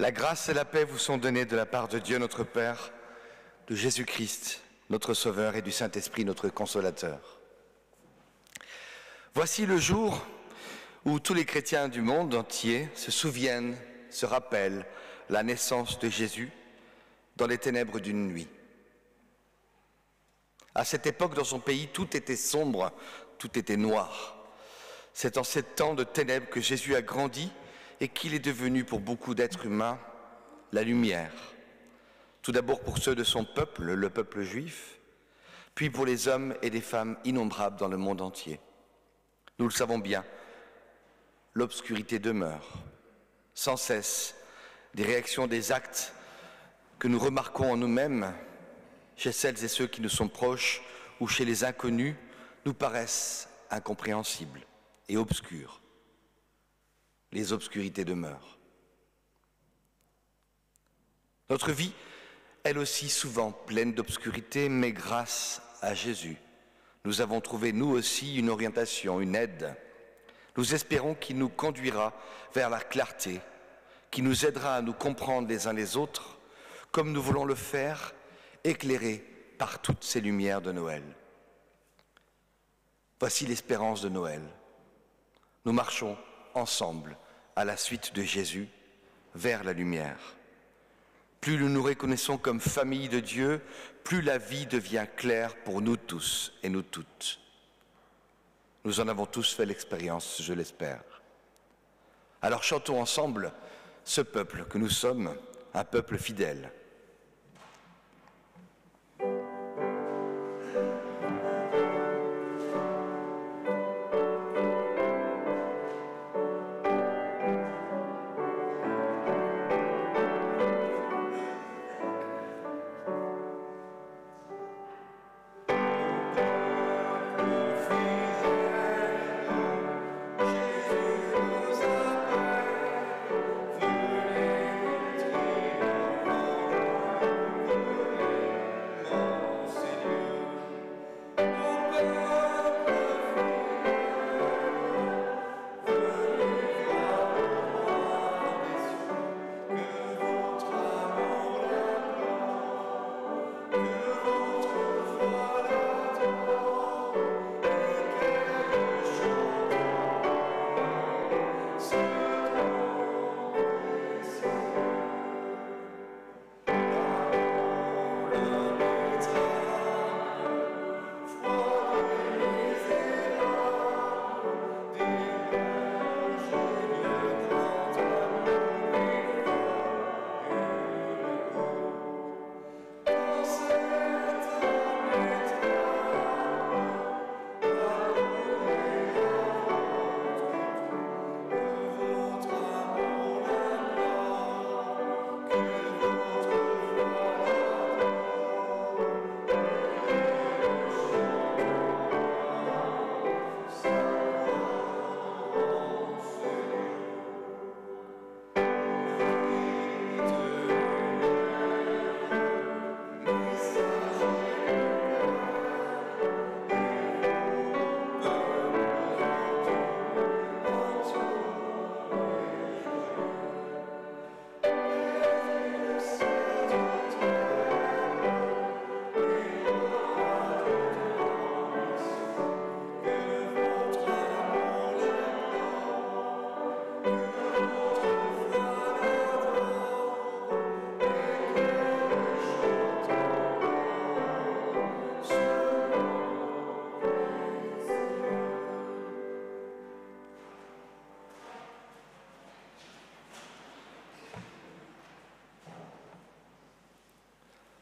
La grâce et la paix vous sont données de la part de Dieu notre Père, de Jésus-Christ, notre Sauveur, et du Saint-Esprit, notre Consolateur. Voici le jour où tous les chrétiens du monde entier se souviennent, se rappellent la naissance de Jésus dans les ténèbres d'une nuit. À cette époque, dans son pays, tout était sombre, tout était noir. C'est en ces temps de ténèbres que Jésus a grandi et qu'il est devenu pour beaucoup d'êtres humains la lumière. Tout d'abord pour ceux de son peuple, le peuple juif, puis pour les hommes et les femmes innombrables dans le monde entier. Nous le savons bien, l'obscurité demeure, sans cesse. Des réactions, des actes que nous remarquons en nous-mêmes, chez celles et ceux qui nous sont proches ou chez les inconnus, nous paraissent incompréhensibles et obscures. Les obscurités demeurent. Notre vie, elle aussi souvent pleine d'obscurité, mais grâce à Jésus, nous avons trouvé nous aussi une orientation, une aide. Nous espérons qu'il nous conduira vers la clarté, qui nous aidera à nous comprendre les uns les autres, comme nous voulons le faire, éclairés par toutes ces lumières de Noël. Voici l'espérance de Noël. Nous marchons ensemble à la suite de Jésus vers la lumière. Plus nous nous reconnaissons comme famille de Dieu, plus la vie devient claire pour nous tous et nous toutes. Nous en avons tous fait l'expérience, je l'espère. Alors chantons ensemble ce peuple que nous sommes, un peuple fidèle.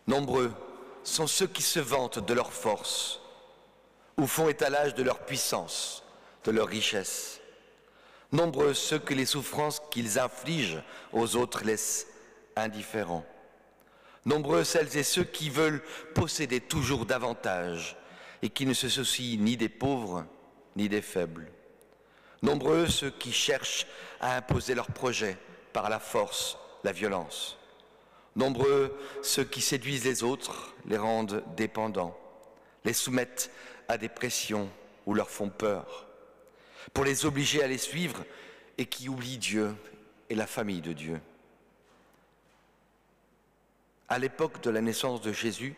Nombreux sont ceux qui se vantent de leur force ou font étalage de leur puissance, de leur richesse. Nombreux ceux que les souffrances qu'ils infligent aux autres laissent indifférents. Nombreux celles et ceux qui veulent posséder toujours davantage et qui ne se soucient ni des pauvres ni des faibles. Nombreux ceux qui cherchent à imposer leurs projets par la force, la violence. Nombreux ceux qui séduisent les autres, les rendent dépendants, les soumettent à des pressions ou leur font peur, pour les obliger à les suivre et qui oublient Dieu et la famille de Dieu. À l'époque de la naissance de Jésus,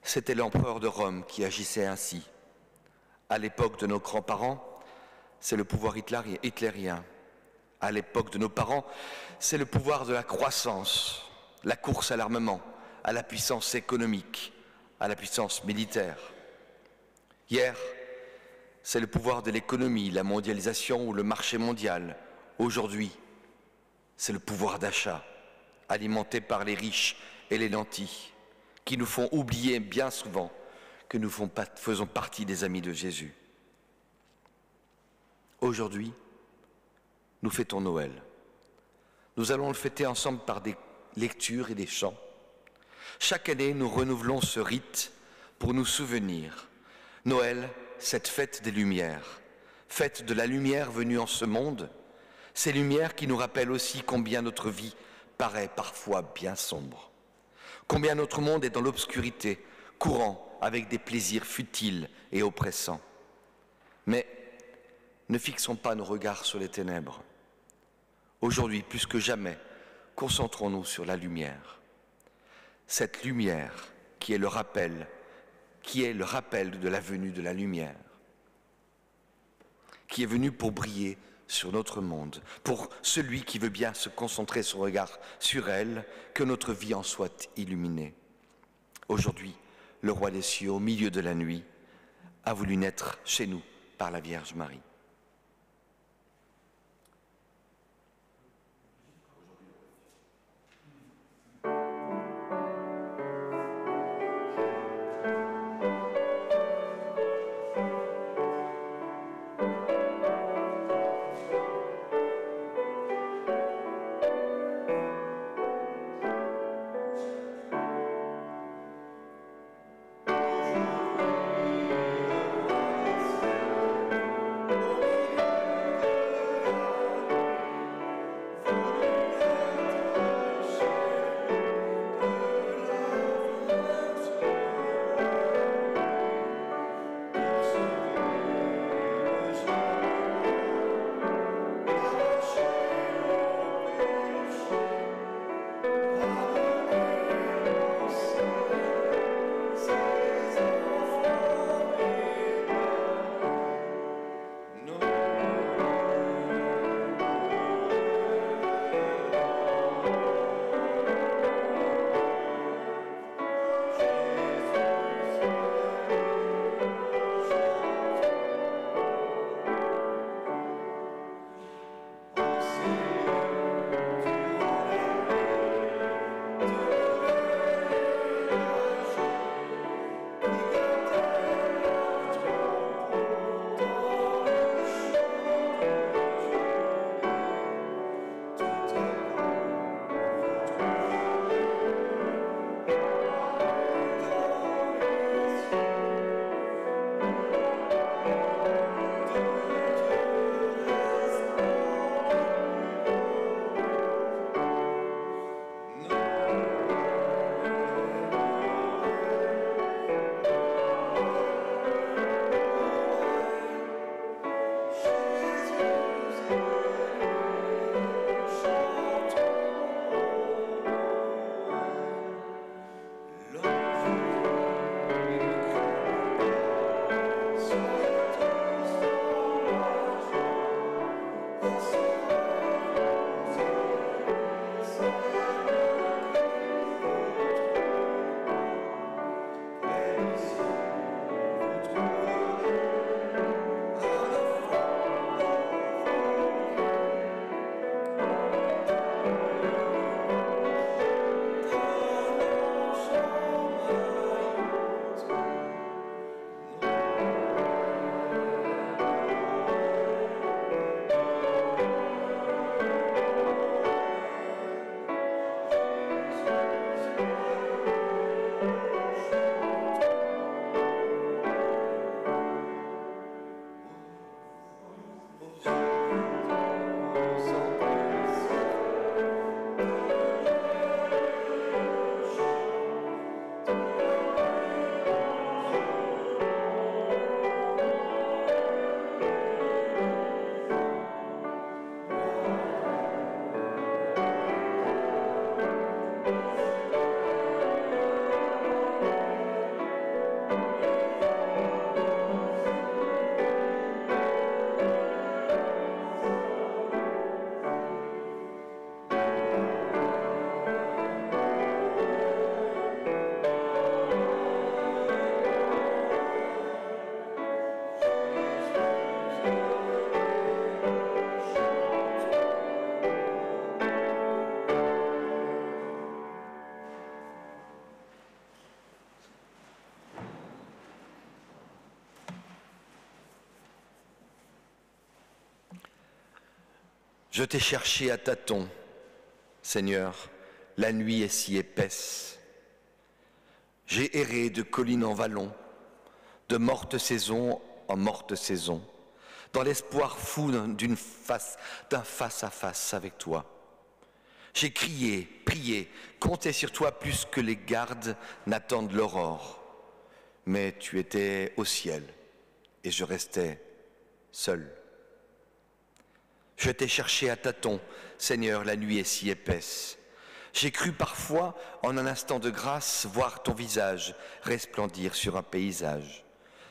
c'était l'empereur de Rome qui agissait ainsi. À l'époque de nos grands-parents, c'est le pouvoir hitlérien. À l'époque de nos parents, c'est le pouvoir de la croissance, la course à l'armement, à la puissance économique, à la puissance militaire. Hier, c'est le pouvoir de l'économie, la mondialisation ou le marché mondial. Aujourd'hui, c'est le pouvoir d'achat, alimenté par les riches et les nantis, qui nous font oublier bien souvent que nous faisons partie des amis de Jésus. Aujourd'hui, nous fêtons Noël. Nous allons le fêter ensemble par des lectures et des chants. Chaque année, nous renouvelons ce rite pour nous souvenir. Noël, cette fête des Lumières, fête de la lumière venue en ce monde, ces lumières qui nous rappellent aussi combien notre vie paraît parfois bien sombre, combien notre monde est dans l'obscurité, courant avec des plaisirs futiles et oppressants. Mais ne fixons pas nos regards sur les ténèbres. Aujourd'hui, plus que jamais, concentrons-nous sur la lumière. Cette lumière qui est le rappel de la venue de la lumière, qui est venue pour briller sur notre monde, pour celui qui veut bien se concentrer son regard sur elle, que notre vie en soit illuminée. Aujourd'hui, le roi des cieux, au milieu de la nuit, a voulu naître chez nous par la Vierge Marie. Je t'ai cherché à tâtons, Seigneur, la nuit est si épaisse. J'ai erré de colline en vallon, de morte saison en morte saison, dans l'espoir fou d'un face-à-face avec toi. J'ai crié, prié, compté sur toi plus que les gardes n'attendent l'aurore. Mais tu étais au ciel et je restais seul. Je t'ai cherché à tâtons, Seigneur, la nuit est si épaisse. J'ai cru parfois, en un instant de grâce, voir ton visage resplendir sur un paysage,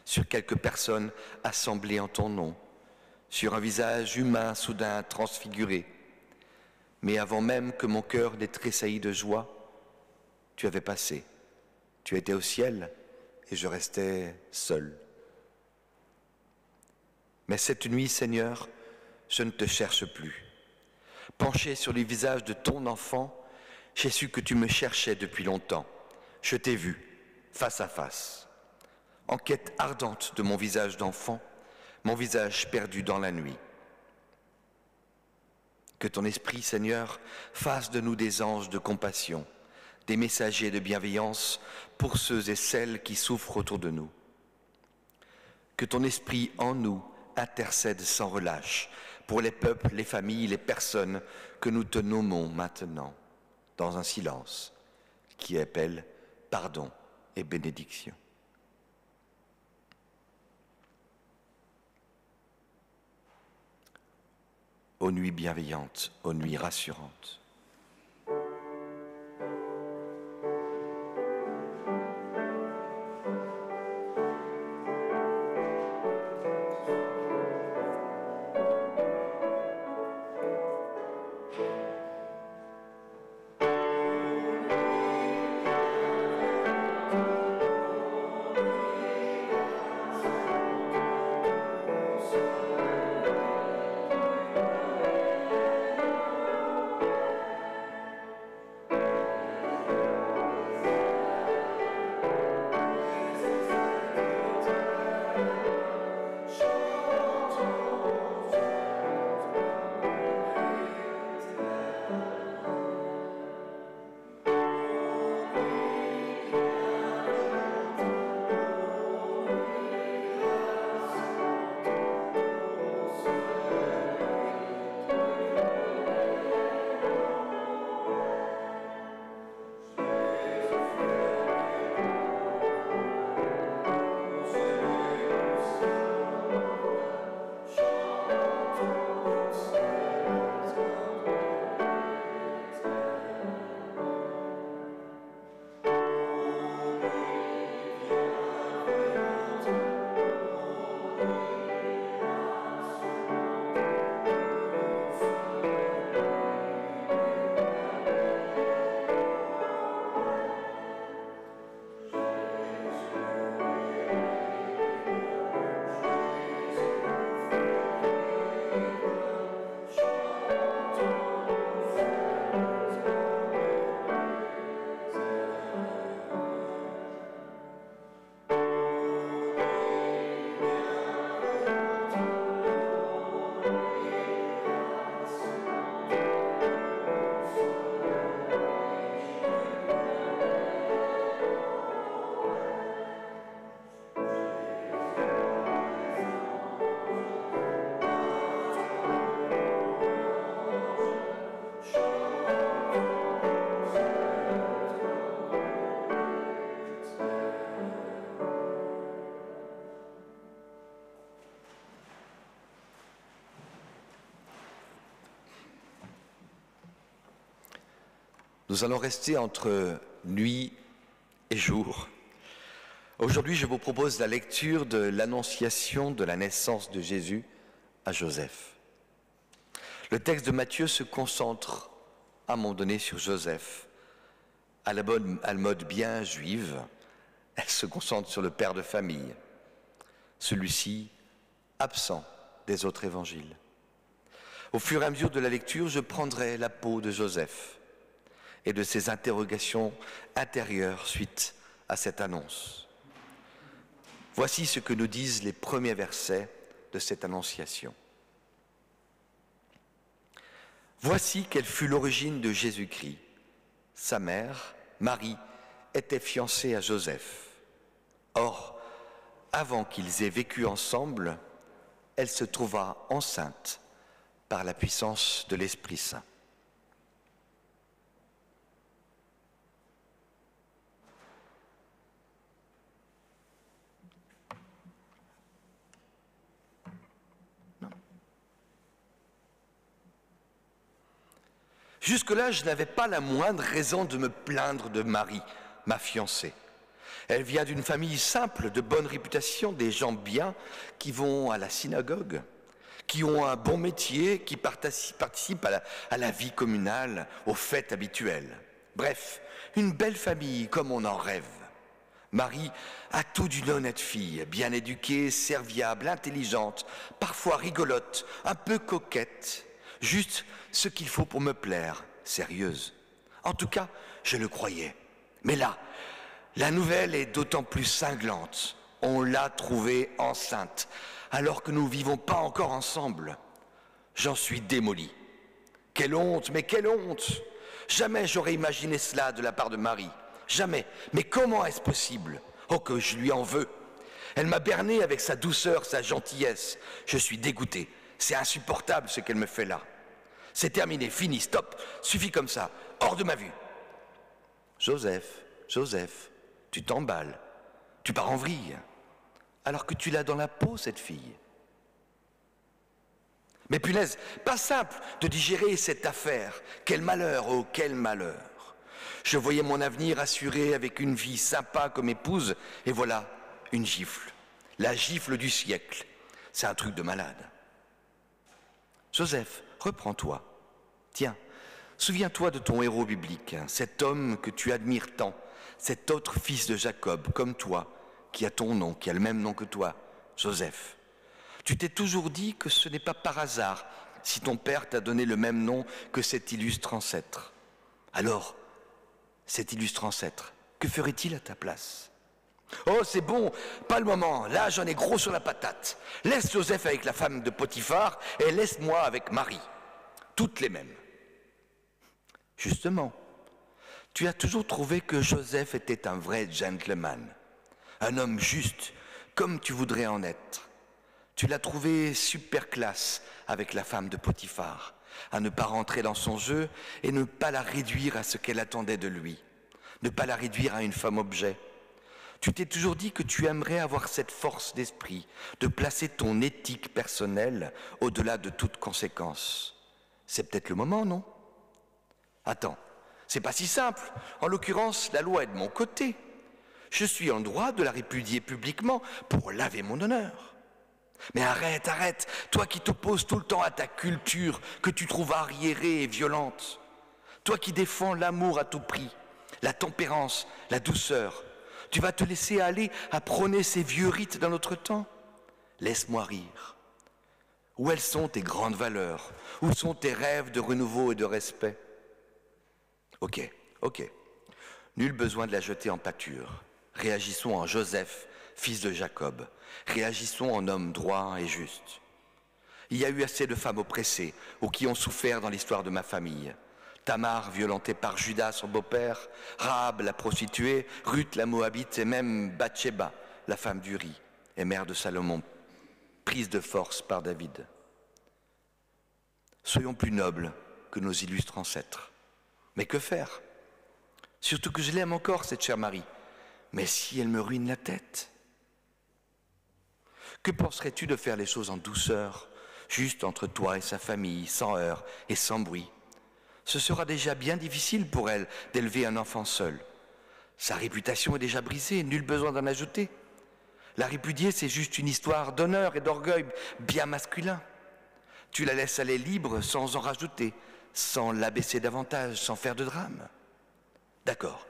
sur quelques personnes assemblées en ton nom, sur un visage humain soudain transfiguré. Mais avant même que mon cœur n'ait tressailli de joie, tu avais passé. Tu étais au ciel et je restais seul. Mais cette nuit, Seigneur, je ne te cherche plus. Penché sur les visages de ton enfant, j'ai su que tu me cherchais depuis longtemps. Je t'ai vu, face à face, en quête ardente de mon visage d'enfant, mon visage perdu dans la nuit. Que ton esprit, Seigneur, fasse de nous des anges de compassion, des messagers de bienveillance pour ceux et celles qui souffrent autour de nous. Que ton esprit en nous intercède sans relâche pour les peuples, les familles, les personnes que nous te nommons maintenant, dans un silence qui appelle pardon et bénédiction. Ô nuit bienveillante, ô nuit rassurante. Nous allons rester entre nuit et jour. Aujourd'hui, je vous propose la lecture de l'annonciation de la naissance de Jésus à Joseph. Le texte de Matthieu se concentre à un moment donné sur Joseph. À la mode bien juive, elle se concentre sur le père de famille, celui-ci absent des autres évangiles. Au fur et à mesure de la lecture, je prendrai la peau de Joseph et de ses interrogations intérieures suite à cette annonce. Voici ce que nous disent les premiers versets de cette annonciation. Voici quelle fut l'origine de Jésus-Christ. Sa mère, Marie, était fiancée à Joseph. Or, avant qu'ils aient vécu ensemble, elle se trouva enceinte par la puissance de l'Esprit Saint. Jusque-là, je n'avais pas la moindre raison de me plaindre de Marie, ma fiancée. Elle vient d'une famille simple, de bonne réputation, des gens bien, qui vont à la synagogue, qui ont un bon métier, qui participent à la vie communale, aux fêtes habituelles. Bref, une belle famille comme on en rêve. Marie a tout d'une honnête fille, bien éduquée, serviable, intelligente, parfois rigolote, un peu coquette, juste ce qu'il faut pour me plaire, sérieuse. En tout cas, je le croyais. Mais là, la nouvelle est d'autant plus cinglante. On l'a trouvée enceinte, alors que nous ne vivons pas encore ensemble. J'en suis démoli. Quelle honte, mais quelle honte! Jamais j'aurais imaginé cela de la part de Marie. Jamais. Mais comment est-ce possible? Oh, que je lui en veux. Elle m'a berné avec sa douceur, sa gentillesse. Je suis dégoûté. C'est insupportable ce qu'elle me fait là. C'est terminé, fini, stop, suffit comme ça, hors de ma vue. Joseph, Joseph, tu t'emballes, tu pars en vrille, alors que tu l'as dans la peau, cette fille. Mais punaise, pas simple de digérer cette affaire. Quel malheur, oh quel malheur. Je voyais mon avenir assuré avec une vie sympa comme épouse, et voilà, une gifle. La gifle du siècle. C'est un truc de malade. Joseph, reprends-toi. Tiens, souviens-toi de ton héros biblique, cet homme que tu admires tant, cet autre fils de Jacob, comme toi, qui a ton nom, qui a le même nom que toi, Joseph. Tu t'es toujours dit que ce n'est pas par hasard si ton père t'a donné le même nom que cet illustre ancêtre. Alors, cet illustre ancêtre, que ferait-il à ta place? Oh, c'est bon, pas le moment, là j'en ai gros sur la patate. Laisse Joseph avec la femme de Potiphar et laisse-moi avec Marie. Toutes les mêmes. Justement, tu as toujours trouvé que Joseph était un vrai gentleman, un homme juste, comme tu voudrais en être. Tu l'as trouvé super classe avec la femme de Potiphar, à ne pas rentrer dans son jeu et ne pas la réduire à ce qu'elle attendait de lui, ne pas la réduire à une femme objet. Tu t'es toujours dit que tu aimerais avoir cette force d'esprit, de placer ton éthique personnelle au-delà de toute conséquence. C'est peut-être le moment, non? Attends, c'est pas si simple. En l'occurrence, la loi est de mon côté. Je suis en droit de la répudier publiquement pour laver mon honneur. Mais arrête, arrête, toi qui t'opposes tout le temps à ta culture, que tu trouves arriérée et violente. Toi qui défends l'amour à tout prix, la tempérance, la douceur. Tu vas te laisser aller à prôner ces vieux rites dans notre temps? Laisse-moi rire. Où elles sont tes grandes valeurs? Où sont tes rêves de renouveau et de respect? Ok, ok. Nul besoin de la jeter en pâture. Réagissons en Joseph, fils de Jacob. Réagissons en homme droit et juste. Il y a eu assez de femmes oppressées ou qui ont souffert dans l'histoire de ma famille. Tamar, violentée par Judas, son beau-père, Rahab, la prostituée, Ruth, la Moabite, et même Bathsheba, la femme d'Uri, et mère de Salomon, prise de force par David. Soyons plus nobles que nos illustres ancêtres. Mais que faire? Surtout que je l'aime encore, cette chère Marie. Mais si elle me ruine la tête? Que penserais-tu de faire les choses en douceur, juste entre toi et sa famille, sans heurts et sans bruit? Ce sera déjà bien difficile pour elle d'élever un enfant seul. Sa réputation est déjà brisée, nul besoin d'en ajouter. La répudier, c'est juste une histoire d'honneur et d'orgueil bien masculin. Tu la laisses aller libre sans en rajouter, sans l'abaisser davantage, sans faire de drame. D'accord,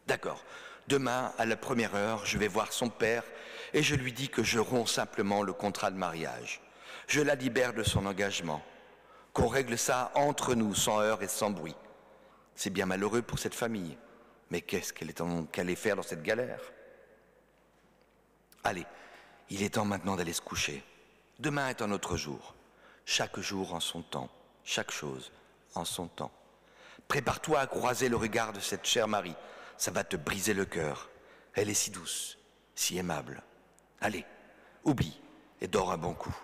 d'accord. Demain, à la première heure, je vais voir son père et je lui dis que je romps simplement le contrat de mariage. Je la libère de son engagement. Qu'on règle ça entre nous, sans heurts et sans bruit. C'est bien malheureux pour cette famille, mais qu'est-ce qu'elle allait faire dans cette galère? Allez, il est temps maintenant d'aller se coucher. Demain est un autre jour, chaque jour en son temps. chaque chose en son temps. Prépare-toi à croiser le regard de cette chère Marie. Ça va te briser le cœur. Elle est si douce, si aimable. Allez, oublie et dors un bon coup.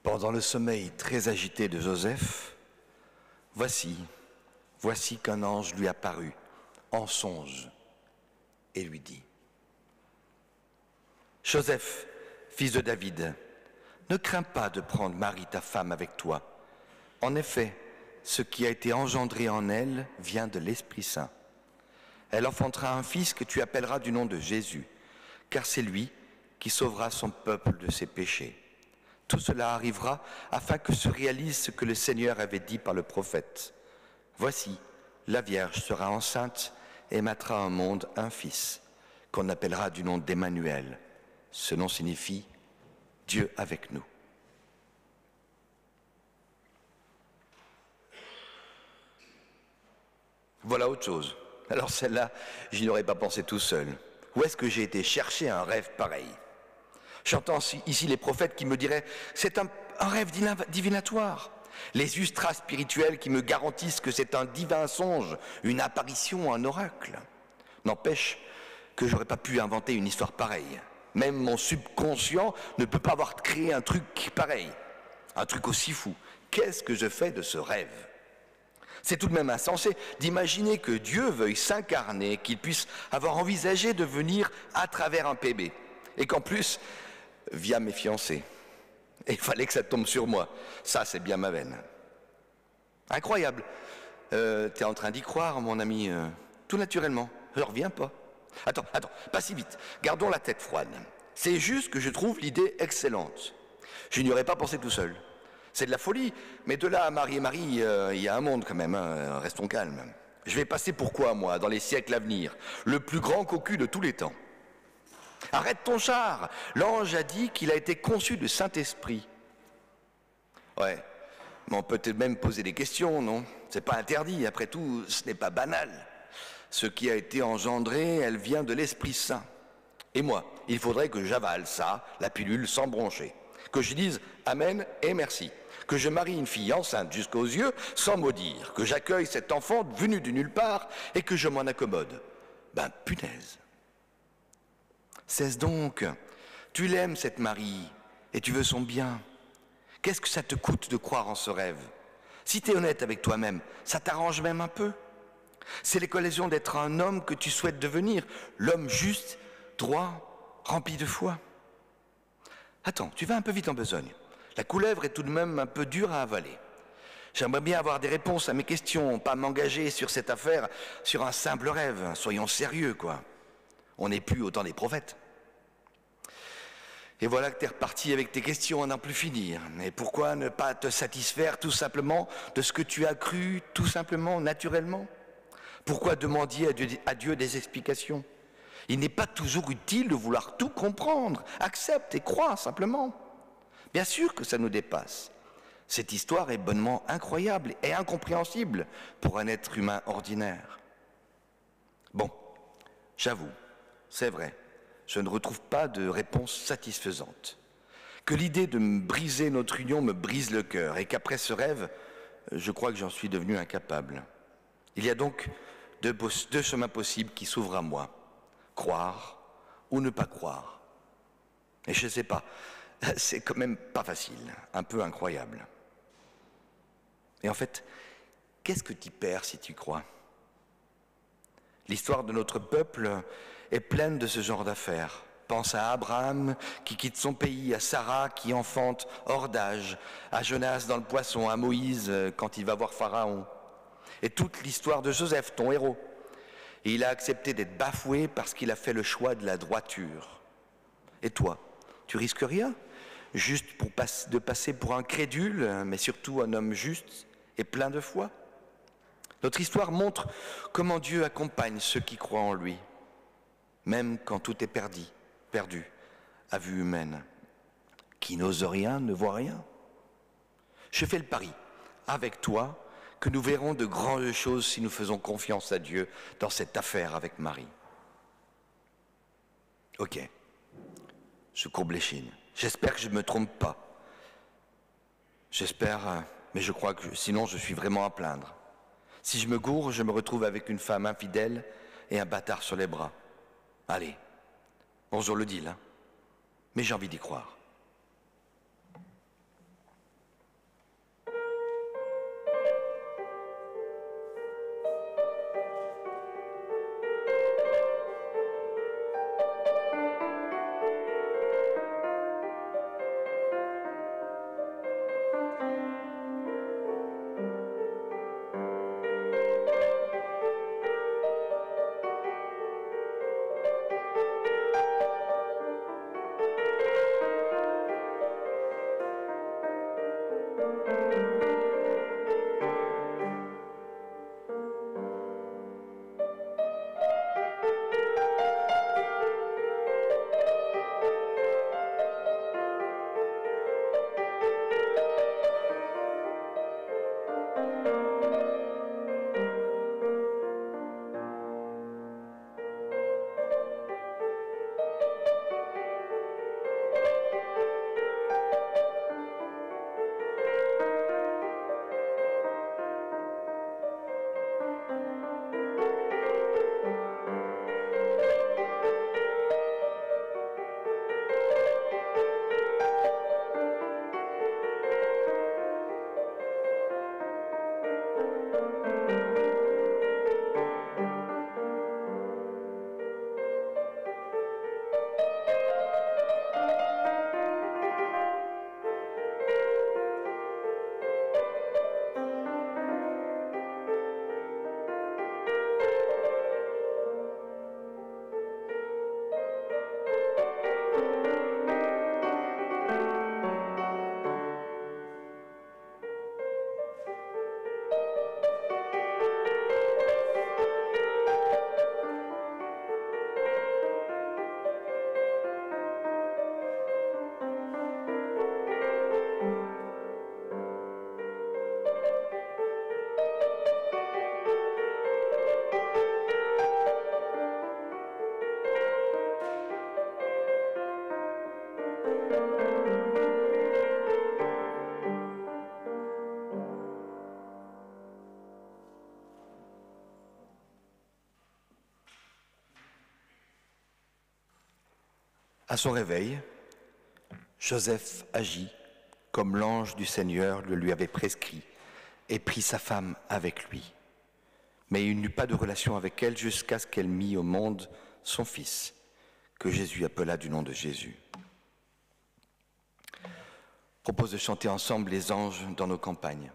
Pendant le sommeil très agité de Joseph, voici qu'un ange lui apparut en songe et lui dit: Joseph, fils de David, ne crains pas de prendre Marie ta femme avec toi. En effet, ce qui a été engendré en elle vient de l'Esprit Saint. Elle enfantera un fils que tu appelleras du nom de Jésus, car c'est lui qui sauvera son peuple de ses péchés. Tout cela arrivera afin que se réalise ce que le Seigneur avait dit par le prophète. Voici, la Vierge sera enceinte et mettra au monde un fils, qu'on appellera du nom d'Emmanuel. Ce nom signifie Dieu avec nous. Voilà autre chose. Alors celle-là, je n'y aurais pas pensé tout seul. Où est-ce que j'ai été chercher un rêve pareil? J'entends ici les prophètes qui me diraient « c'est un rêve divinatoire ». Les ultras spirituels qui me garantissent que c'est un divin songe, une apparition, un oracle. N'empêche que j'aurais pas pu inventer une histoire pareille. Même mon subconscient ne peut pas avoir créé un truc pareil, un truc aussi fou. Qu'est-ce que je fais de ce rêve? C'est tout de même insensé d'imaginer que Dieu veuille s'incarner, qu'il puisse avoir envisagé de venir à travers un bébé, et qu'en plus, via mes fiancés. Et il fallait que ça tombe sur moi. Ça, c'est bien ma veine. Incroyable. T'es en train d'y croire, mon ami, tout naturellement. Je reviens pas. Attends, pas si vite. Gardons la tête froide. C'est juste que je trouve l'idée excellente. Je n'y aurais pas pensé tout seul. C'est de la folie, mais de là à Marie et Marie, il y a un monde quand même, hein. Restons calmes. Je vais passer pour quoi, moi, dans les siècles à venir? Le plus grand cocu de tous les temps. Arrête ton char. L'ange a dit qu'il a été conçu du Saint-Esprit. Ouais, mais on peut même poser des questions, non? C'est pas interdit, après tout, ce n'est pas banal. Ce qui a été engendré, elle vient de l'Esprit Saint. Et moi, il faudrait que j'avale ça, la pilule, sans broncher. Que je dise Amen et merci. Que je marie une fille enceinte jusqu'aux yeux, sans maudire. Que j'accueille cet enfant venu de nulle part et que je m'en accommode. Ben, punaise. Cesse donc. Tu l'aimes, cette Marie, et tu veux son bien. Qu'est-ce que ça te coûte de croire en ce rêve? Si tu es honnête avec toi-même, ça t'arrange même un peu. C'est l'occasion d'être un homme que tu souhaites devenir, l'homme juste, droit, rempli de foi. Attends, tu vas un peu vite en besogne. La couleuvre est tout de même un peu dure à avaler. J'aimerais bien avoir des réponses à mes questions, pas m'engager sur cette affaire, sur un simple rêve. Soyons sérieux, quoi. On n'est plus au temps des prophètes. Et voilà que tu es reparti avec tes questions à n'en plus finir. Et pourquoi ne pas te satisfaire tout simplement de ce que tu as cru, tout simplement, naturellement? Pourquoi demander à Dieu des explications? Il n'est pas toujours utile de vouloir tout comprendre. Accepte et crois simplement. Bien sûr que ça nous dépasse. Cette histoire est bonnement incroyable et incompréhensible pour un être humain ordinaire. Bon, j'avoue, c'est vrai, je ne retrouve pas de réponse satisfaisante. Que l'idée de me briser notre union me brise le cœur et qu'après ce rêve, je crois que j'en suis devenu incapable. Il y a donc deux chemins possibles qui s'ouvrent à moi. Croire ou ne pas croire. Et je ne sais pas, c'est quand même pas facile, un peu incroyable. Et en fait, qu'est-ce que tu perds si tu crois? L'histoire de notre peuple est pleine de ce genre d'affaires. Pense à Abraham qui quitte son pays, à Sarah qui enfante hors d'âge, à Jonas dans le poisson, à Moïse quand il va voir Pharaon. Et toute l'histoire de Joseph, ton héros. Et il a accepté d'être bafoué parce qu'il a fait le choix de la droiture. Et toi, tu risques rien? Juste de passer pour un crédule, mais surtout un homme juste et plein de foi? Notre histoire montre comment Dieu accompagne ceux qui croient en lui, même quand tout est perdu à vue humaine. Qui n'ose rien ne voit rien. Je fais le pari, avec toi, que nous verrons de grandes choses si nous faisons confiance à Dieu dans cette affaire avec Marie. Ok, je courbe l'échine. J'espère que je ne me trompe pas. J'espère, mais je crois que sinon je suis vraiment à plaindre. Si je me gourre, je me retrouve avec une femme infidèle et un bâtard sur les bras. Allez, bonjour le deal, hein. Mais j'ai envie d'y croire. À son réveil, Joseph agit comme l'ange du Seigneur le lui avait prescrit et prit sa femme avec lui. Mais il n'eut pas de relation avec elle jusqu'à ce qu'elle mit au monde son fils, que Jésus appela du nom de Jésus. Je propose de chanter ensemble les anges dans nos campagnes.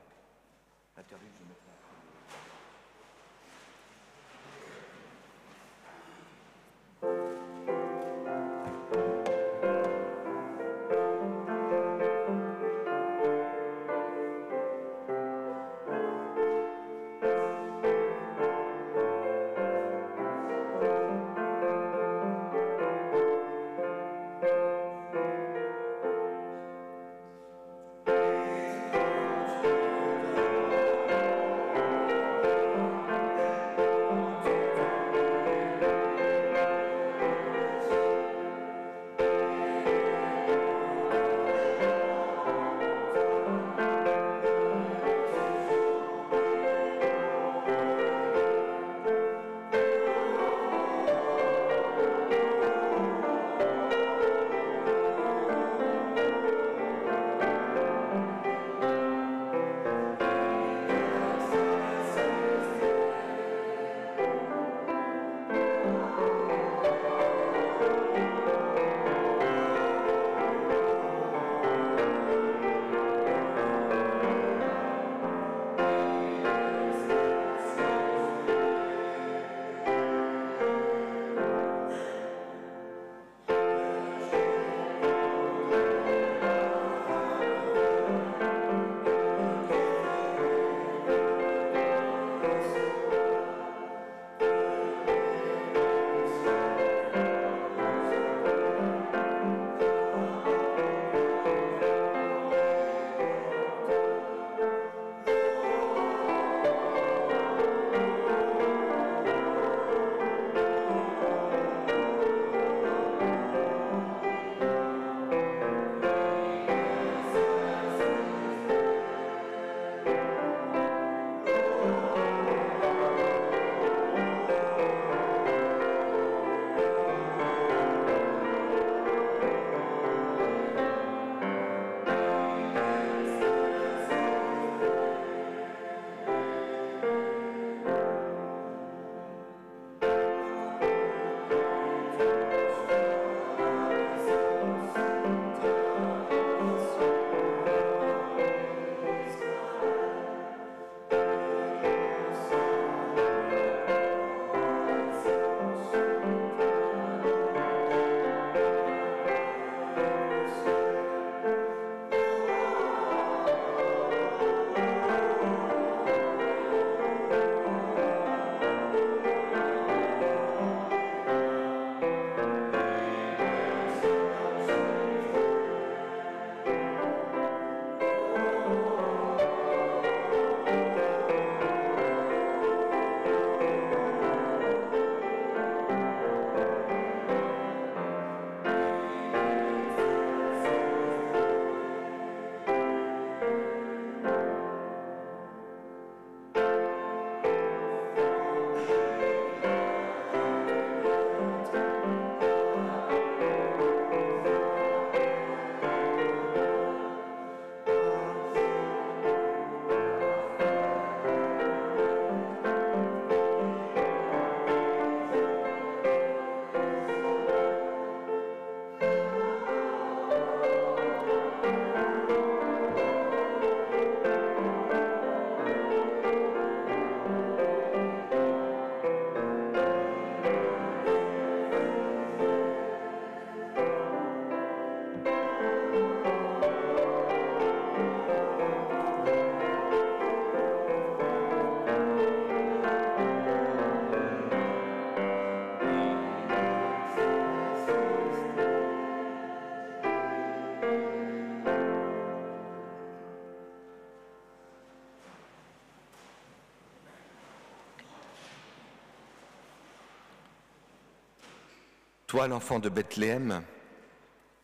Toi, l'enfant de Bethléem,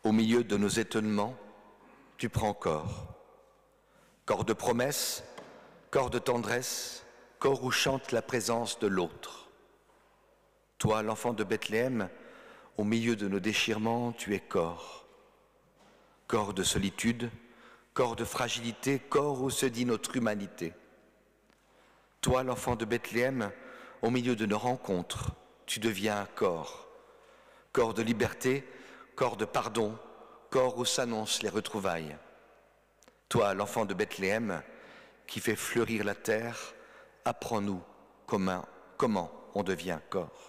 au milieu de nos étonnements, tu prends corps. Corps de promesse, corps de tendresse, corps où chante la présence de l'autre. Toi, l'enfant de Bethléem, Au milieu de nos déchirements, tu es corps. Corps de solitude, corps de fragilité, corps où se dit notre humanité. Toi, l'enfant de Bethléem, au milieu de nos rencontres, tu deviens un corps. Corps de liberté, corps de pardon, corps où s'annoncent les retrouvailles. Toi, l'enfant de Bethléem, qui fait fleurir la terre, apprends-nous comment on devient corps.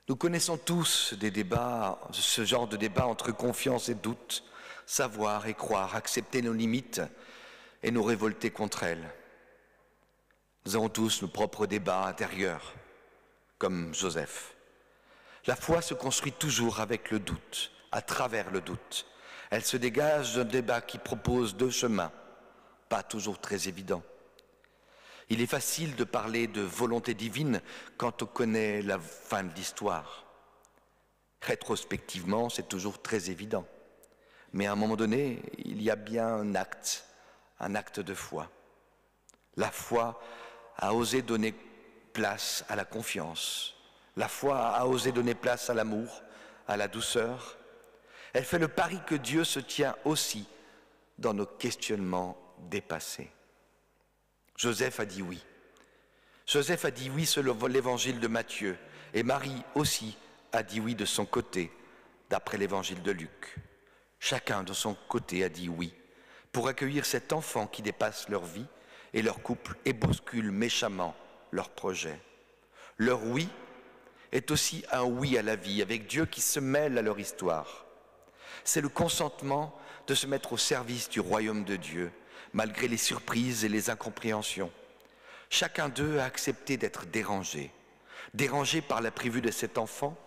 Nous connaissons tous des débats, ce genre de débat entre confiance et doute, savoir et croire, accepter nos limites et nous révolter contre elles. Nous avons tous nos propres débats intérieurs, comme Joseph. La foi se construit toujours avec le doute, à travers le doute. Elle se dégage d'un débat qui propose deux chemins, pas toujours très évidents. Il est facile de parler de volonté divine quand on connaît la fin de l'histoire. Rétrospectivement, c'est toujours très évident. Mais à un moment donné, il y a bien un acte de foi. La foi a osé donner place à la confiance. La foi a osé donner place à l'amour, à la douceur. Elle fait le pari que Dieu se tient aussi dans nos questionnements dépassés. Joseph a dit oui. Joseph a dit oui selon l'évangile de Matthieu, et Marie aussi a dit oui de son côté, d'après l'évangile de Luc. Chacun de son côté a dit oui, pour accueillir cet enfant qui dépasse leur vie et leur couple et bouscule méchamment leurs projets. Leur oui est aussi un oui à la vie, avec Dieu qui se mêle à leur histoire. C'est le consentement de se mettre au service du royaume de Dieu, malgré les surprises et les incompréhensions. Chacun d'eux a accepté d'être dérangé par l'imprévu de cet enfant,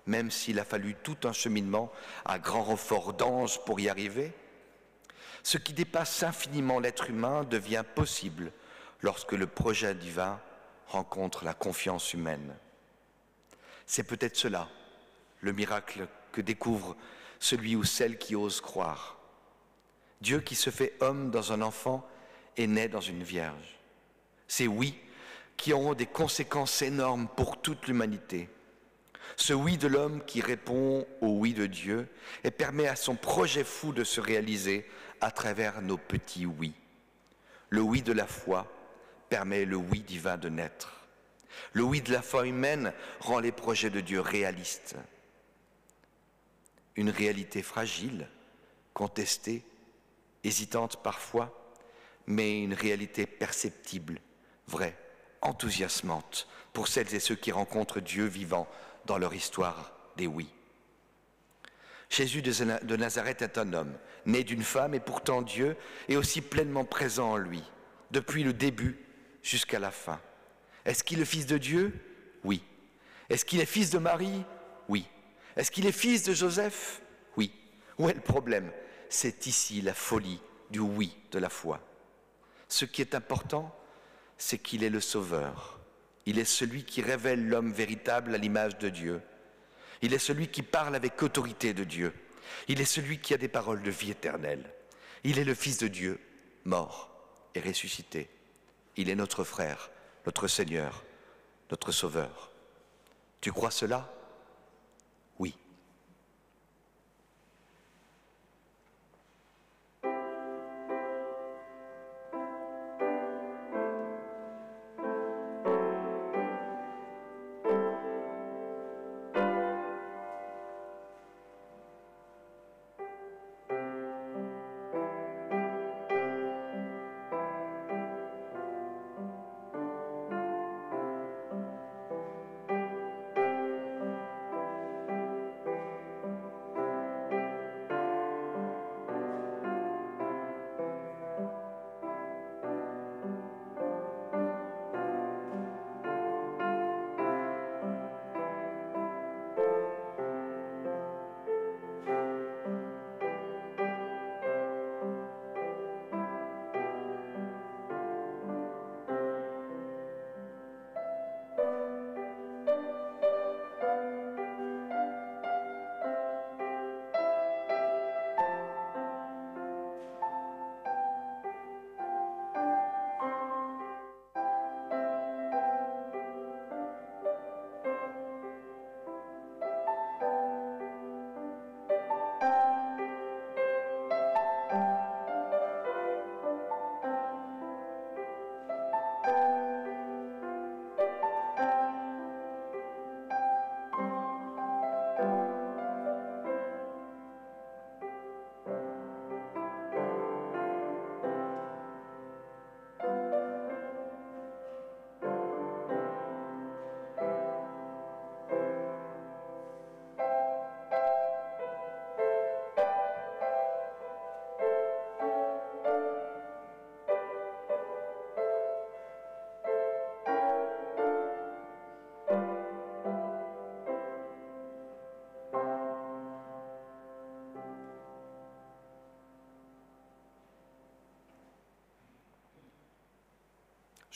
même s'il a fallu tout un cheminement à grand renfort d'anges pour y arriver. Ce qui dépasse infiniment l'être humain devient possible lorsque le projet divin rencontre la confiance humaine. C'est peut-être cela, le miracle que découvre celui ou celle qui ose croire. Dieu qui se fait homme dans un enfant et naît dans une vierge. Ces oui qui auront des conséquences énormes pour toute l'humanité. Ce oui de l'homme qui répond au oui de Dieu et permet à son projet fou de se réaliser à travers nos petits oui. Le oui de la foi permet le oui divin de naître. Le oui de la foi humaine rend les projets de Dieu réalistes. Une réalité fragile, contestée, hésitante parfois, mais une réalité perceptible, vraie, enthousiasmante pour celles et ceux qui rencontrent Dieu vivant dans leur histoire des oui. Jésus de Nazareth est un homme, né d'une femme et pourtant Dieu est aussi pleinement présent en lui, depuis le début jusqu'à la fin. Est-ce qu'il est fils de Dieu? Oui. Est-ce qu'il est fils de Marie? Oui. Est-ce qu'il est fils de Joseph? Oui. Où est le problème? C'est ici la folie du oui de la foi. Ce qui est important, c'est qu'il est le Sauveur. Il est celui qui révèle l'homme véritable à l'image de Dieu. Il est celui qui parle avec autorité de Dieu. Il est celui qui a des paroles de vie éternelle. Il est le Fils de Dieu, mort et ressuscité. Il est notre frère, notre Seigneur, notre Sauveur. Tu crois cela? Oui.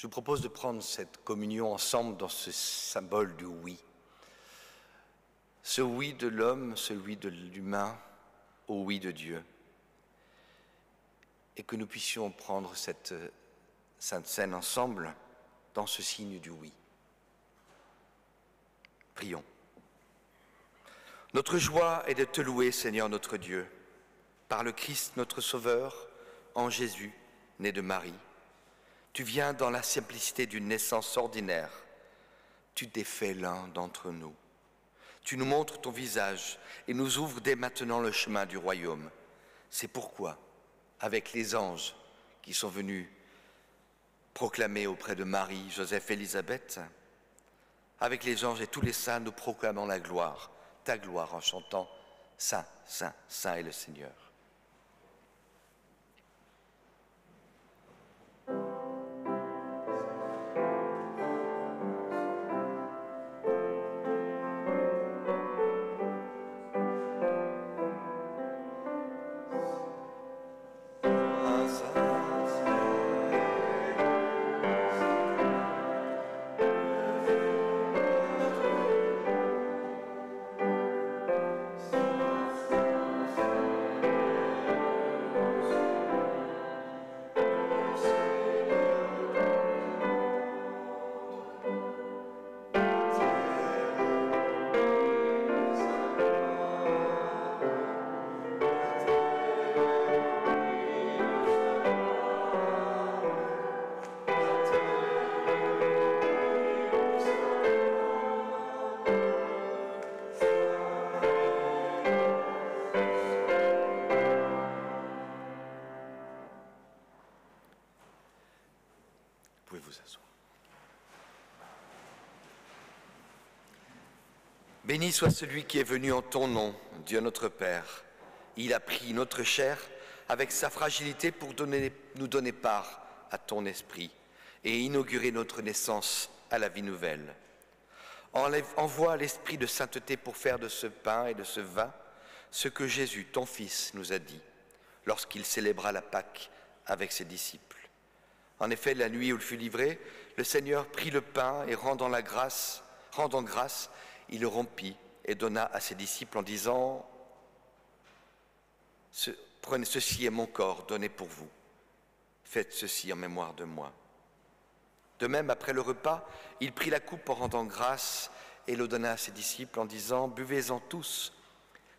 Je vous propose de prendre cette communion ensemble dans ce symbole du oui. Ce oui de l'homme, celui de l'humain, au oui de Dieu. Et que nous puissions prendre cette Sainte Seine ensemble dans ce signe du oui. Prions. Notre joie est de te louer, Seigneur notre Dieu, par le Christ notre Sauveur, en Jésus, né de Marie. Tu viens dans la simplicité d'une naissance ordinaire. Tu t'es fait l'un d'entre nous. Tu nous montres ton visage et nous ouvres dès maintenant le chemin du royaume. C'est pourquoi, avec les anges qui sont venus proclamer auprès de Marie, Joseph et Élisabeth, avec les anges et tous les saints, nous proclamons la gloire, ta gloire, en chantant « Saint, Saint, Saint est le Seigneur ». Vous pouvez vous asseoir. Béni soit celui qui est venu en ton nom, Dieu notre Père. Il a pris notre chair avec sa fragilité pour nous donner part à ton esprit et inaugurer notre naissance à la vie nouvelle. Envoie l'esprit de sainteté pour faire de ce pain et de ce vin ce que Jésus, ton Fils, nous a dit lorsqu'il célébra la Pâque avec ses disciples. En effet, la nuit où il fut livré, le Seigneur prit le pain et rendant grâce, il le rompit et donna à ses disciples en disant « Prenez, ceci est mon corps donné pour vous. Faites ceci en mémoire de moi. » De même, après le repas, il prit la coupe en rendant grâce et le donna à ses disciples en disant « Buvez-en tous,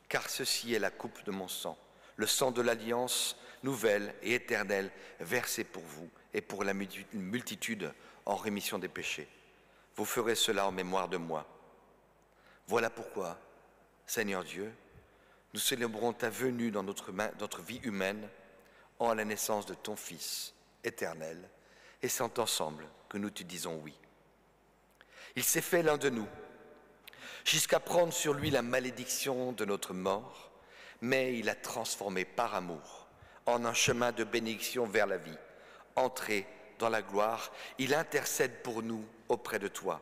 car ceci est la coupe de mon sang, le sang de l'alliance nouvelle et éternelle versé pour vous et pour la multitude en rémission des péchés. Vous ferez cela en mémoire de moi. Voilà pourquoi, Seigneur Dieu, nous célébrons ta venue dans notre vie humaine en la naissance de ton Fils éternel, et c'est ensemble que nous te disons oui. Il s'est fait l'un de nous, jusqu'à prendre sur lui la malédiction de notre mort, mais il a transformé par amour en un chemin de bénédiction vers la vie. Entré dans la gloire, il intercède pour nous auprès de toi.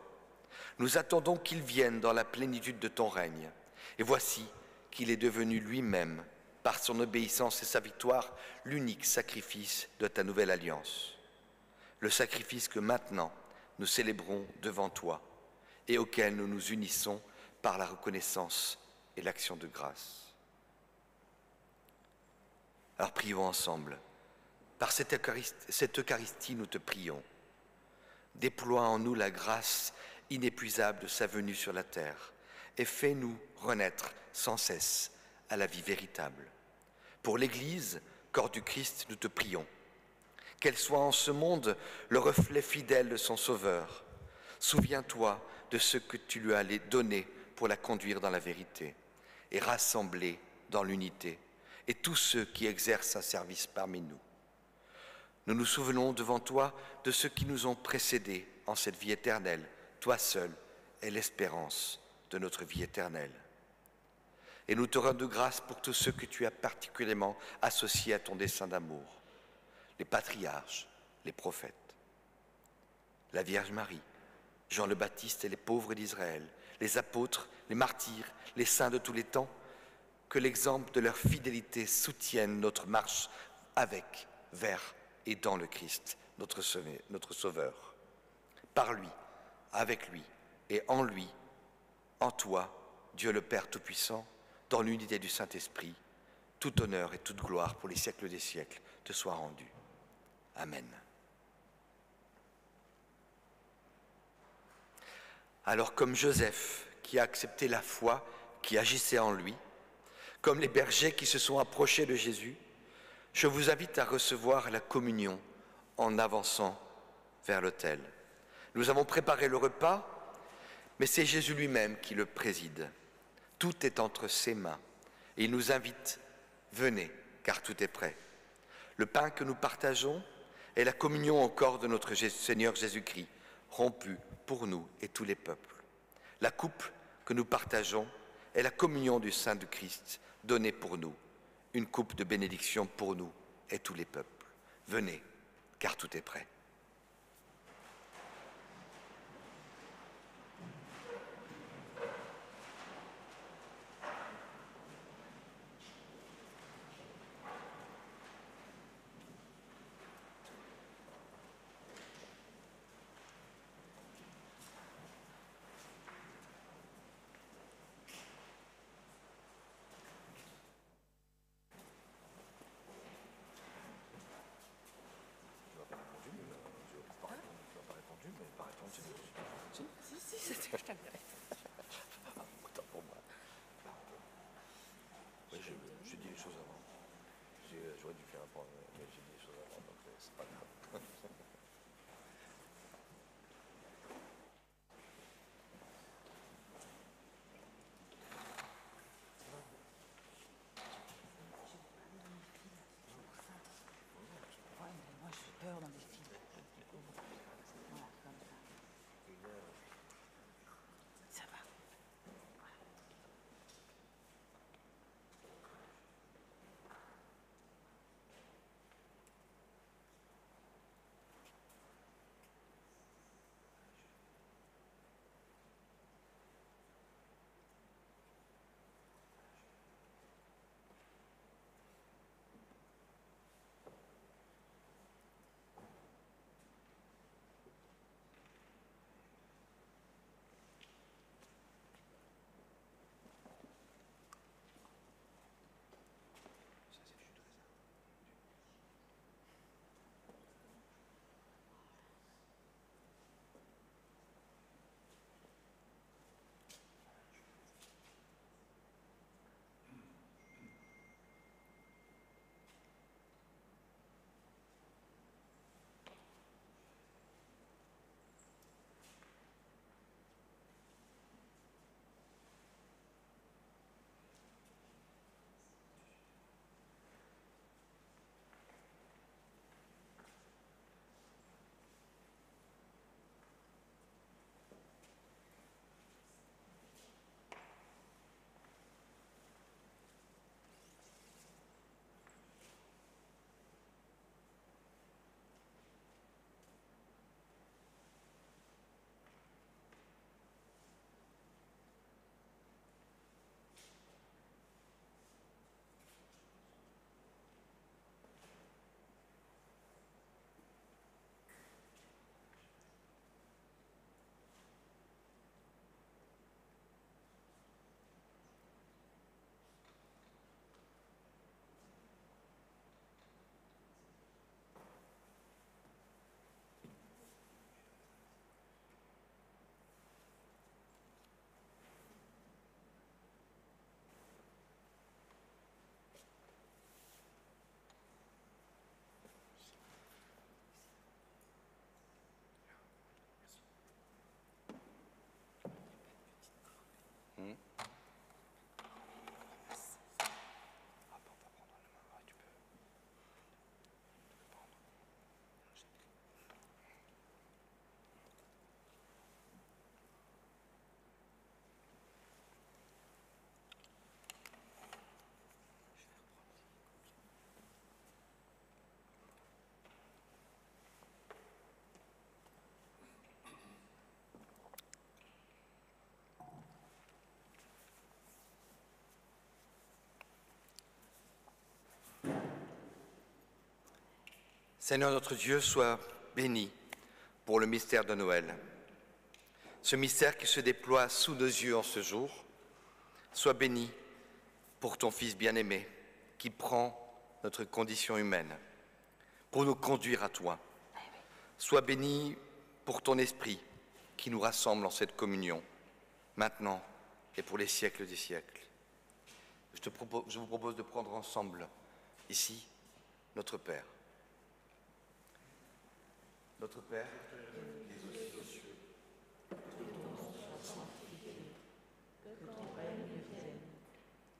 Nous attendons qu'il vienne dans la plénitude de ton règne. Et voici qu'il est devenu lui-même, par son obéissance et sa victoire, l'unique sacrifice de ta nouvelle alliance. Le sacrifice que maintenant nous célébrons devant toi et auquel nous nous unissons par la reconnaissance et l'action de grâce. Alors prions ensemble. Par cette Eucharistie, nous te prions. Déploie en nous la grâce inépuisable de sa venue sur la terre et fais-nous renaître sans cesse à la vie véritable. Pour l'Église, corps du Christ, nous te prions. Qu'elle soit en ce monde le reflet fidèle de son Sauveur. Souviens-toi de ce que tu lui as donné pour la conduire dans la vérité et rassembler dans l'unité et tous ceux qui exercent un service parmi nous. Nous nous souvenons devant toi de ceux qui nous ont précédés en cette vie éternelle. Toi seul est l'espérance de notre vie éternelle. Et nous te rendons grâce pour tous ceux que tu as particulièrement associés à ton dessein d'amour. Les patriarches, les prophètes, la Vierge Marie, Jean le Baptiste et les pauvres d'Israël, les apôtres, les martyrs, les saints de tous les temps, que l'exemple de leur fidélité soutienne notre marche avec, vers et dans le Christ, notre Sauveur. par lui, avec lui et en lui, en toi, Dieu le Père Tout-Puissant, dans l'unité du Saint-Esprit, tout honneur et toute gloire pour les siècles des siècles te soit rendu. Amen. Alors comme Joseph, qui a accepté la foi qui agissait en lui, comme les bergers qui se sont approchés de Jésus, je vous invite à recevoir la communion en avançant vers l'autel. Nous avons préparé le repas, mais c'est Jésus lui-même qui le préside. Tout est entre ses mains et il nous invite, venez, car tout est prêt. Le pain que nous partageons est la communion au corps de notre Seigneur Jésus-Christ, rompu pour nous et tous les peuples. La coupe que nous partageons est la communion du sein de Christ, donnée pour nous, une coupe de bénédiction pour nous et tous les peuples. Venez, car tout est prêt. Autant pour moi. Oui, j'ai dit les choses avant. J'aurais dû faire un point, mais j'ai dit les choses avant, donc c'est pas grave. Moi, j'ai peur dans les films. Voilà, comme ça. Ça va. Seigneur notre Dieu, sois béni pour le mystère de Noël. Ce mystère qui se déploie sous nos yeux en ce jour. Sois béni pour ton Fils bien-aimé qui prend notre condition humaine pour nous conduire à toi. Sois béni pour ton Esprit qui nous rassemble en cette communion, maintenant et pour les siècles des siècles. Je vous propose de prendre ensemble, ici, notre Père. Notre Père, qui es aux cieux, que ton nom soit sanctifié, que ton règne vienne,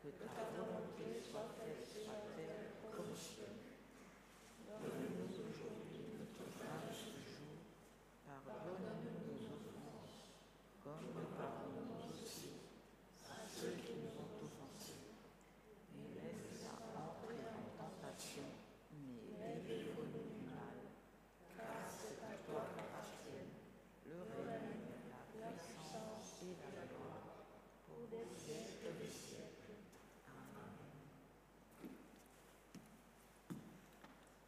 que ta volonté soit faite sur la terre comme au ciel. Donne-nous aujourd'hui notre pain de ce jour. Pardonne-nous nos offenses, comme nous pardonnons aussi à ceux qui nous ont offensés. Ne laisse pas entrer en tentation, mais délivre-nous du mal. Car c'est à toi qu'appartiennent le règne, la puissance et la gloire, pour les siècles des siècles. Amen.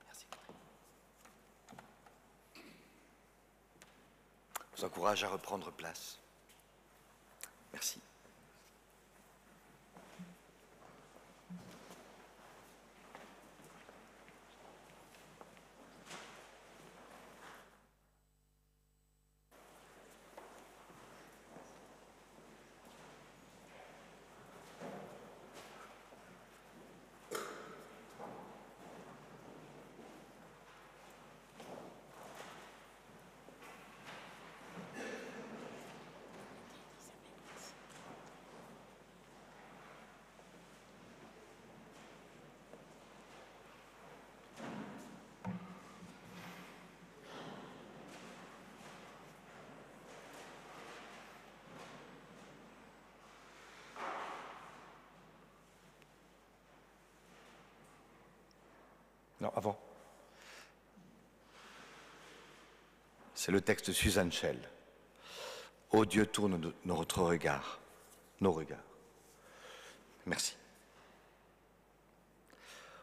merci. Je vous encourage à reprendre place. Merci. Non, avant. C'est le texte de Suzanne Schell. Ô Dieu, tourne notre regard, nos regards. Merci.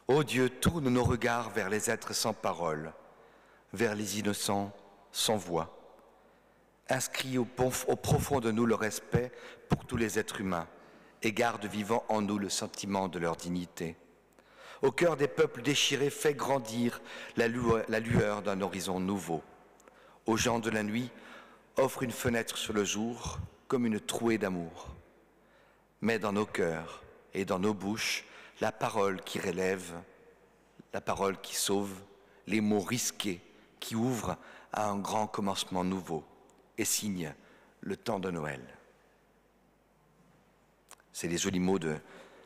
Ô Dieu, tourne nos regards vers les êtres sans parole, vers les innocents sans voix. Inscris au profond de nous le respect pour tous les êtres humains et garde vivant en nous le sentiment de leur dignité. Au cœur des peuples déchirés, fais grandir la lueur d'un horizon nouveau. Aux gens de la nuit, offre une fenêtre sur le jour comme une trouée d'amour. Mets dans nos cœurs et dans nos bouches la parole qui relève, la parole qui sauve, les mots risqués qui ouvrent à un grand commencement nouveau et signent le temps de Noël. C'est les jolis mots de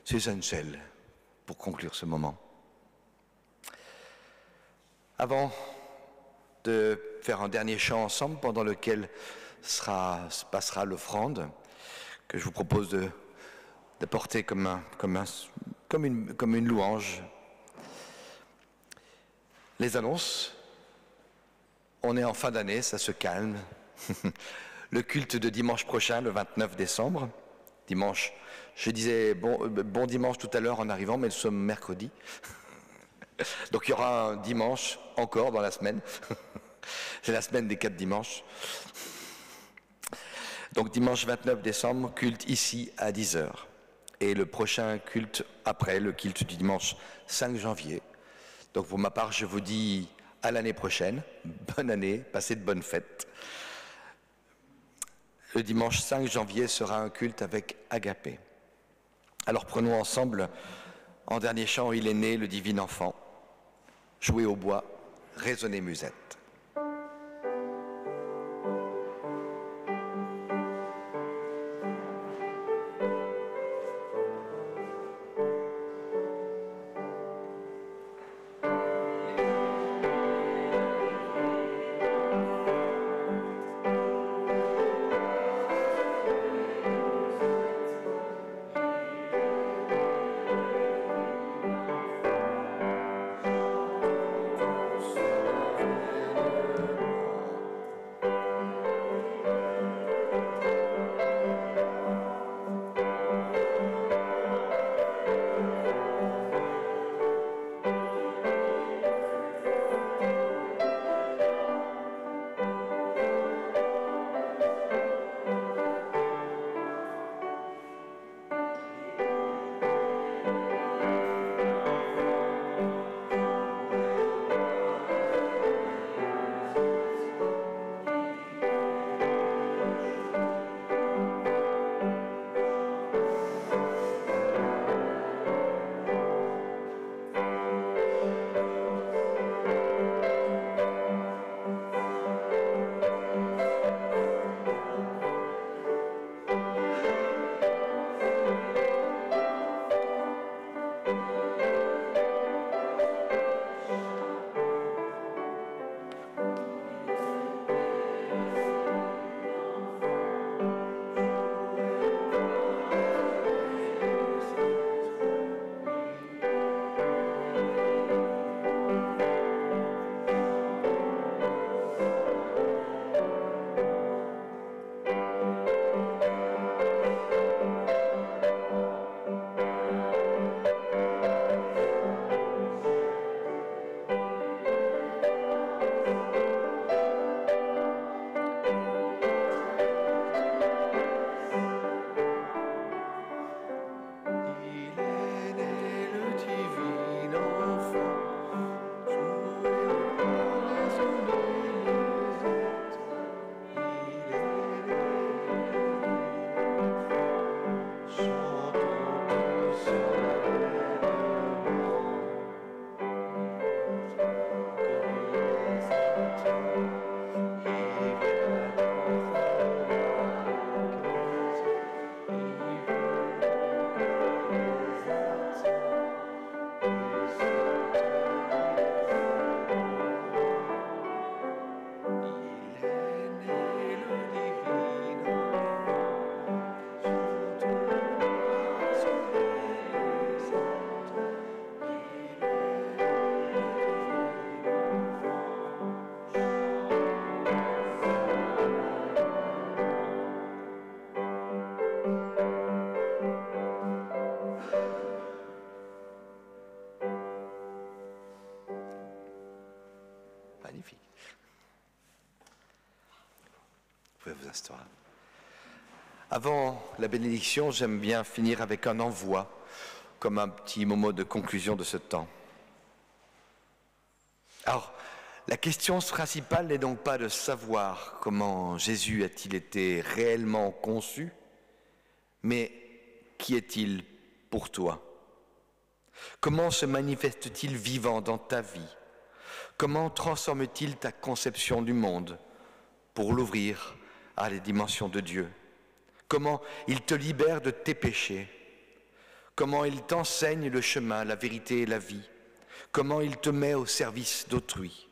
Suzanne Schell pour conclure ce moment. Avant de faire un dernier chant ensemble pendant lequel se passera l'offrande que je vous propose de porter comme une louange. Les annonces, on est en fin d'année, ça se calme. Le culte de dimanche prochain, le 29 décembre, dimanche, je disais bon dimanche tout à l'heure en arrivant, mais nous sommes mercredi. Donc il y aura un dimanche encore dans la semaine. C'est la semaine des 4 dimanches. Donc dimanche 29 décembre, culte ici à 10h. Et le prochain culte après, le culte du dimanche 5 janvier. Donc pour ma part, je vous dis à l'année prochaine. Bonne année, passez de bonnes fêtes. Le dimanche 5 janvier sera un culte avec Agapé. Alors prenons ensemble, en dernier chant, il est né le divin enfant. Jouez au bois, résonnez musette. magnifique. Vous pouvez vous installer. Avant la bénédiction, j'aime bien finir avec un envoi, comme un petit moment de conclusion de ce temps. Alors, la question principale n'est donc pas de savoir comment Jésus a-t-il été réellement conçu, mais qui est-il pour toi? Comment se manifeste-t-il vivant dans ta vie? Comment transforme-t-il ta conception du monde pour l'ouvrir à les dimensions de Dieu? Comment il te libère de tes péchés? Comment il t'enseigne le chemin, la vérité et la vie? Comment il te met au service d'autrui?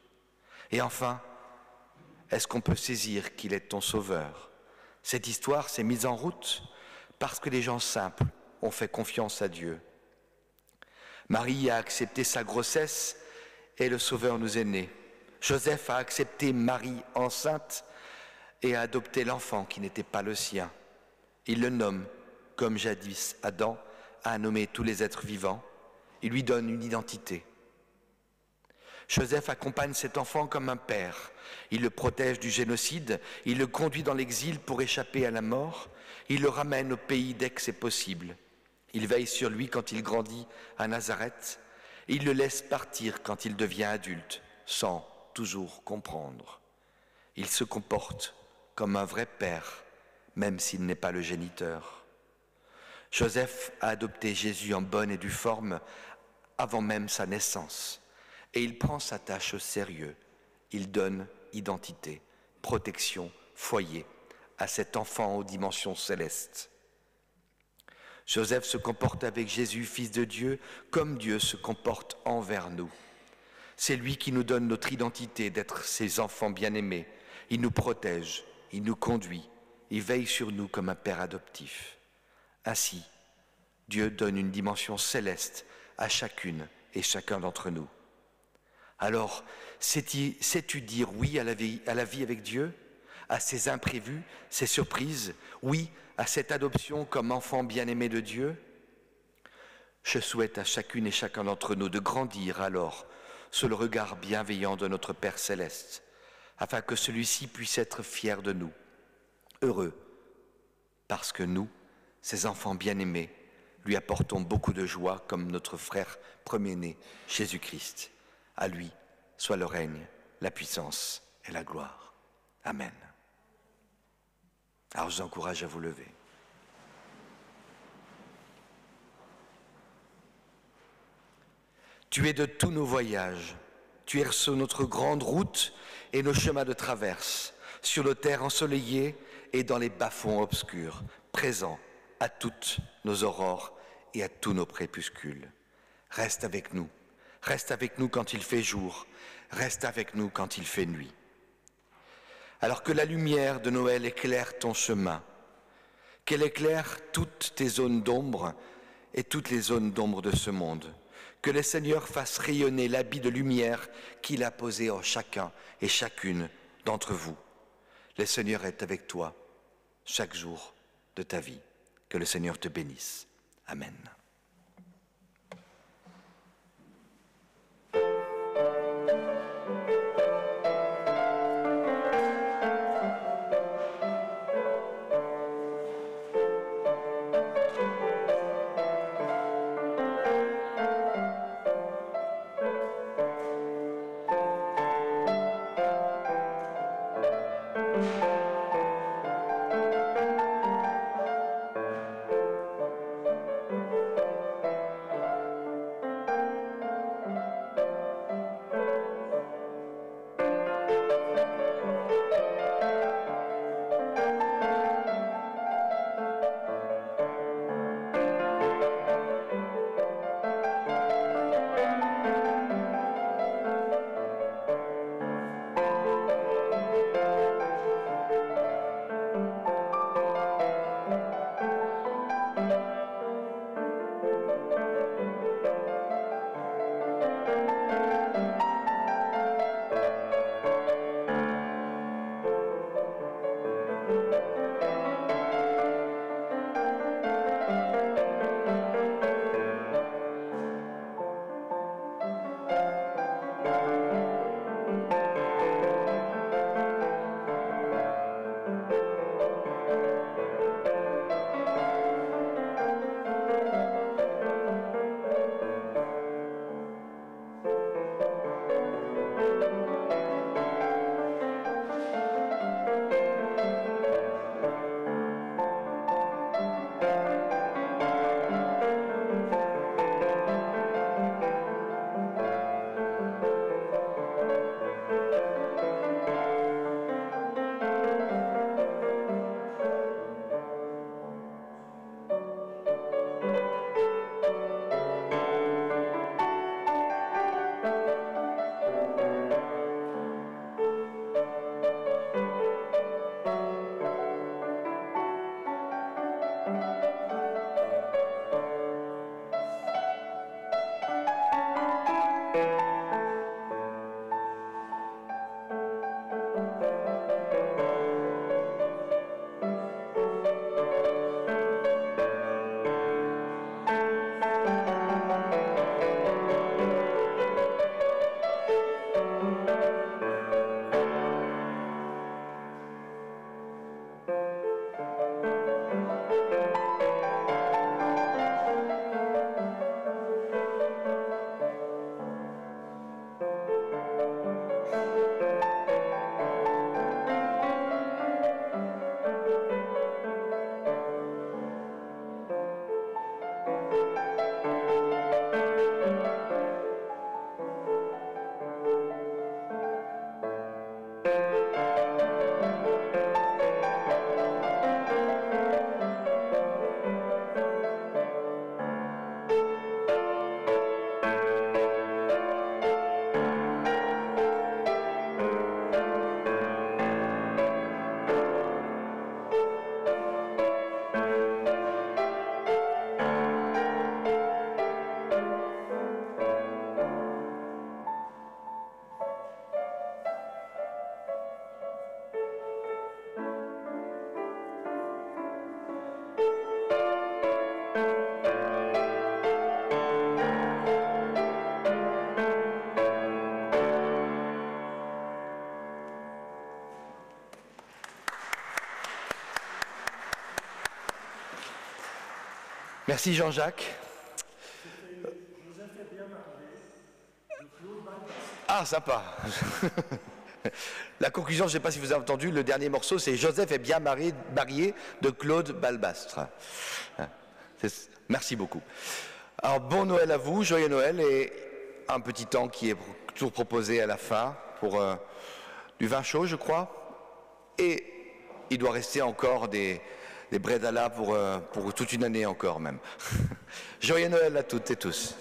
Et enfin, est-ce qu'on peut saisir qu'il est ton sauveur? Cette histoire s'est mise en route parce que les gens simples ont fait confiance à Dieu. Marie a accepté sa grossesse et le Sauveur nous est né. Joseph a accepté Marie enceinte et a adopté l'enfant qui n'était pas le sien. Il le nomme, comme jadis Adam a nommé tous les êtres vivants. Il lui donne une identité. Joseph accompagne cet enfant comme un père. Il le protège du génocide, il le conduit dans l'exil pour échapper à la mort, il le ramène au pays dès que c'est possible. Il veille sur lui quand il grandit à Nazareth, il le laisse partir quand il devient adulte, sans toujours comprendre. Il se comporte comme un vrai père, même s'il n'est pas le géniteur. Joseph a adopté Jésus en bonne et due forme avant même sa naissance. Et il prend sa tâche au sérieux. Il donne identité, protection, foyer à cet enfant aux dimensions célestes. Joseph se comporte avec Jésus, Fils de Dieu, comme Dieu se comporte envers nous. C'est lui qui nous donne notre identité d'être ses enfants bien-aimés. Il nous protège, il nous conduit, il veille sur nous comme un père adoptif. Ainsi, Dieu donne une dimension céleste à chacune et chacun d'entre nous. Alors, sais-tu dire oui à la vie avec Dieu, à ses imprévus, ses surprises, oui à cette adoption comme enfant bien-aimé de Dieu? Je souhaite à chacune et chacun d'entre nous de grandir alors sous le regard bienveillant de notre Père Céleste, afin que celui-ci puisse être fier de nous, heureux, parce que nous, ses enfants bien-aimés, lui apportons beaucoup de joie comme notre frère premier-né, Jésus-Christ. À lui soit le règne, la puissance et la gloire. Amen. Alors je vous encourage à vous lever. Tu es de tous nos voyages, tu es sur notre grande route et nos chemins de traverse, sur nos terres ensoleillées et dans les bas-fonds obscurs, présent à toutes nos aurores et à tous nos crépuscules. Reste avec nous quand il fait jour, reste avec nous quand il fait nuit. Alors que la lumière de Noël éclaire ton chemin, qu'elle éclaire toutes tes zones d'ombre et toutes les zones d'ombre de ce monde, que le Seigneur fasse rayonner l'habit de lumière qu'il a posé en chacun et chacune d'entre vous. Le Seigneur est avec toi chaque jour de ta vie. Que le Seigneur te bénisse. Amen. Merci Jean-Jacques. Ah, sympa. La conclusion, je ne sais pas si vous avez entendu, le dernier morceau, c'est Joseph est bien marié de Claude Balbastre. Merci beaucoup. Alors, bon Noël à vous, joyeux Noël, et un petit temps qui est toujours proposé à la fin pour du vin chaud, je crois. Et il doit rester encore des bredala pour toute une année encore même. Joyeux Noël à toutes et tous.